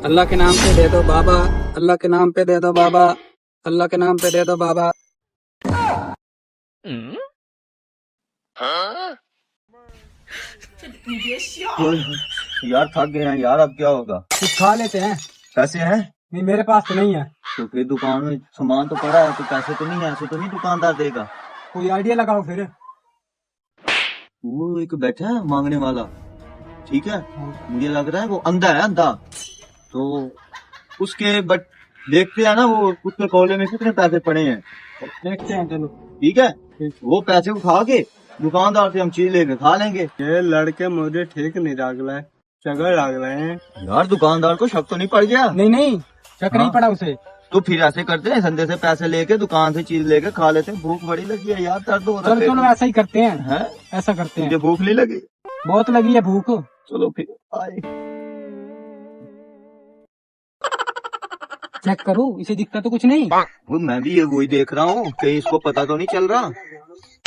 अल्लाह के नाम पे दे दो बाबा, अल्लाह के नाम पे दे दो बाबा, अल्लाह के नाम पे दे दो बाबा। यार थक गए हैं यार, अब क्या होगा? कुछ खा लेते हैं। पैसे हैं? नहीं, मेरे पास तो नहीं है। तो फिर दुकान में सामान तो पड़ा है, तो पैसे तो नहीं है, ऐसे तो नहीं दुकानदार देगा। कोई आइडिया लगाओ फिर। वो एक बैठा है मांगने वाला, ठीक है, मुझे लग रहा है वो अंधा है, अंधा। तो उसके बट देखते हैं ना वो उसके कॉलेज में कितने पैसे पड़े हैं, देखते हैं, चलो। ठीक है। वो पैसे उठा के दुकानदार से हम चीज लेके खा लेंगे। ये लड़के मुझे ठीक नहीं लग रहा है, चगर लग रहे हैं। यार दुकानदार को शक तो नहीं पड़ गया? नहीं नहीं, शक नहीं पड़ा उसे। तो फिर ऐसे करते हैं, संडे से पैसे लेके दुकान से चीज लेके खा लेते हैं। भूख बड़ी लगी है यार, दर्द हो रहा चलो चलो, ऐसा ही करते हैं। है। ऐसा करते मुझे हैं। भूख नहीं लगी, बहुत लगी है भूख। चलो फिर आए। चेक करो, इसे दिखता तो कुछ नहीं। वो मैं भी ये वही देख रहा हूँ, कहीं इसको पता तो नहीं चल रहा।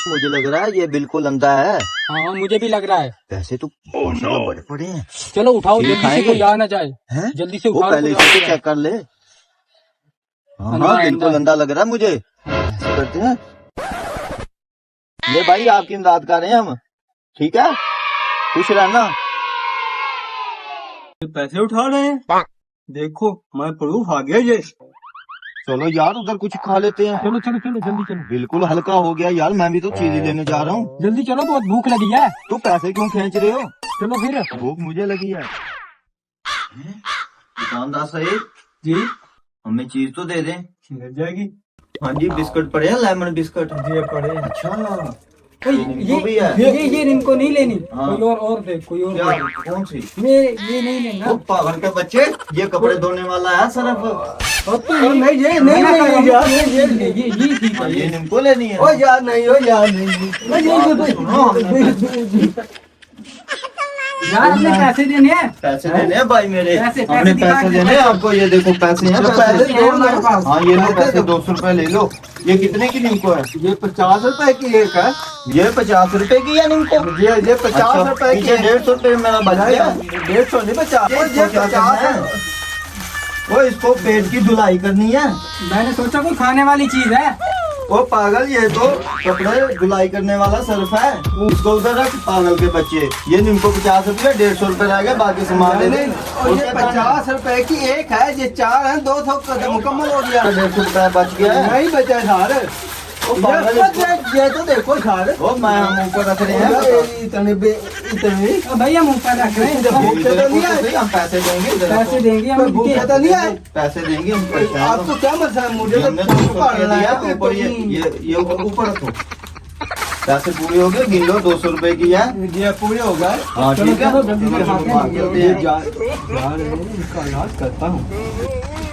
मुझे लग रहा है ये बिल्कुल अंधा है। हाँ, मुझे भी लग रहा है। पैसे तो माशाल्लाह बड़े पड़े हैं। चलो उठाओ, ये जल्दी से, खाएंगे? कोई आ ना जाए। हैं? जल्दी से वो उठाओ, पहले कोई आ इसे ना जाए। चेक कर ले। हाँ अंधा है, बिल्कुल अंधा है। अंधा लग रहा है मुझे। ऐसे करते हैं, ले भाई आपकी इमदाद कर रहे हैं हम, ठीक है, खुश रहना। पैसे उठा रहे हैं, देखो मैं प्रूफ आ गया ये। चलो यार उधर कुछ खा लेते हैं। चलो चलो चलो, जल्दी चलो। बिल्कुल हल्का हो गया यार, मैं भी तो चीज लेने जा रहा हूँ। जल्दी चलो, बहुत भूख लगी है। तू पैसे क्यों खींच रहे हो? चलो फिर। भूख मुझे लगी है। दुकानदार साहब जी हमें चीज तो दे दें। मिल जाएगी। हाँ जी, बिस्कुट पड़े हैं, लेमन बिस्कुट। ये पड़े। अच्छा, ये भी है। ये इनको नहीं लेनी। हाँ। कोई और दे, कोई और क्या? दे। कौन सी? ये नहीं लेना। ओ पागल के बच्चे, ये कपड़े धोने वाला है सरफ। नहीं ये नहीं नहीं यार, ये ठीक है। ये निम्को लेनी है। ओ यार नहीं, ओ यार नहीं। यार अपने पैसे देने हैं। पैसे देने हैं भाई मेरे, पैसे हमने दिखा पैसे के देने हैं आपको। ये देखो पैसे हैं, पैसे दो मेरे पास। हाँ ये लो पैसे, 200 रुपए ले लो। ये कितने की निम्को है? ये 50 रुपए की एक है। ये 50 रुपए की है निम्को। ये 50 रुपए की पीछे 150 रुपए मेरा बच गया। 150 नहीं 50। ये 50 है। वो इसको पेट की धुलाई करनी है। मैंने सोचा कोई खाने वाली चीज है। वो पागल, ये तो कपड़े धुलाई करने वाला सर्फ है। इसको उधर रख पागल के बच्चे। ये निम्को 50 रुपए, 150 रुपए रह गए, बाकी सामान ले ले। और ये 50 रुपए की एक है, ये 4 है, 200 मुकम्मल हो गया। 150 रुपए बच गया है। नहीं बचा सारे। वो पागल ये तो देखो सारे। वो मैं हम ऊपर रख रहे हैं। इतने भैया मुंह पर रख रहे हैं। इधर देखो तो सही, हम पैसे देंगे। इधर देखो। पैसे देंगे हम भूखे इनके। तो नहीं है। पैसे देंगे हम, परेशान हो। आपको क्या मसला है? मुझे हमने तो 200 रुपए पालना दिया, है। ऊपर ये ऊपर रखो। पैसे पूरे हो गए, गिन लो, 200 रुपए की है। ये पूरे हो गए। हाँ ठीक है, चलो, जल्दी से खाते हैं। चलते ये हैं। जा रहे हैं, इसका इलाज करता हूँ।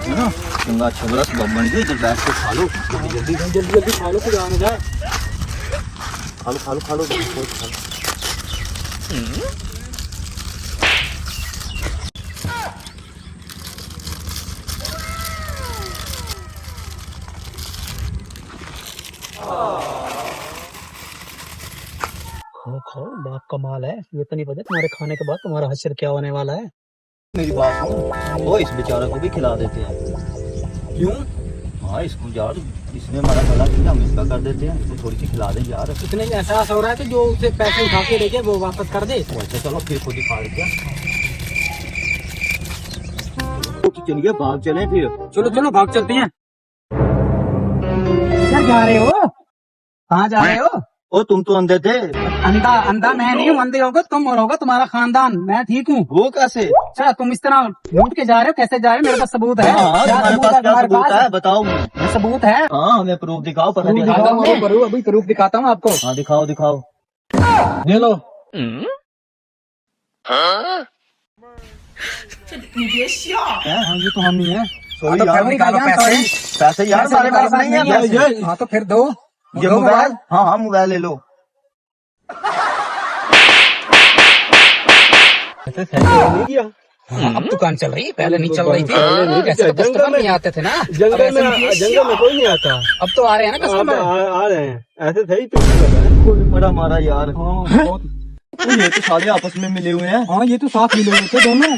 है ना, चंगा छबड़ा बन गई, तो बैठ के खा लो। जल्दी जल्दी खा लो, कोई आ ना जाए। खा लो खा लो खा लो, खा लो। खाओ खाओ, बाप कमाल है। ये तो नहीं पता तुम्हारे खाने के बाद तुम्हारा हश्र क्या होने वाला है। मेरी बात सुनो, वो इस बेचारे को भी खिला देते हैं। क्यों? हाँ इसको यार, इसने हमारा गला किया, हम इसका कर देते हैं। इसको थोड़ी सी खिला दे यार। इतने एहसास हो रहा है कि जो उसे पैसे उठा के देके वो वापस कर दे। अच्छा चलो फिर खुद ही खा लेते हैं। चलिए भाग चले फिर। चलो चलो, भाग चलते हैं। किधर जा रहे हो? कहाँ जा रहे हो? ओ तुम तो अंधे थे। अंधा अंधा मैं नहीं हूँ, अंधे होगा तुम और होगा तुम्हारा खानदान। मैं ठीक हूँ। वो कैसे? अच्छा, तुम इस तरह लूट के जा रहे हो, कैसे जा रहे हो? मेरे पास सबूत है। हाँ, क्या तुम्हारे सबूत पास है क्या तुम्हारे सबूत पास? है? बताओ मुझे। ये सबूत है। हाँ हमें प्रूफ दिखाओ, पता नहीं। दिखाता हूँ, अभी प्रूफ दिखाता हूँ आपको। हाँ दिखाओ दिखाओ। ले लो। हाँ, ये तो हम ही है। सॉरी तो यार, फिर निकालो निकालो पैसे। पैसे यार हमारे पास नहीं है पैसे। हाँ तो फिर दो। ये दो मोबाइल, हाँ हाँ मोबाइल ले लो। ऐसे सही नहीं किया। हाँ, अब दुकान चल रही है, पहले नहीं चल रही थी। पहले नहीं, ऐसे तो जंगल कस्टमर में- नहीं आते थे ना। अब जंगल ऐसे में कोई नहीं आता। अब तो आ रहे हैं ना अब कस्टमर। आ रहे हैं, ऐसे सही पीछे लगा है। कोई बड़ा मारा यार। हाँ, बहुत- ये तो सारे आपस में मिले हुए हैं। हाँ, ये तो साथ मिले हुए थे दोनों।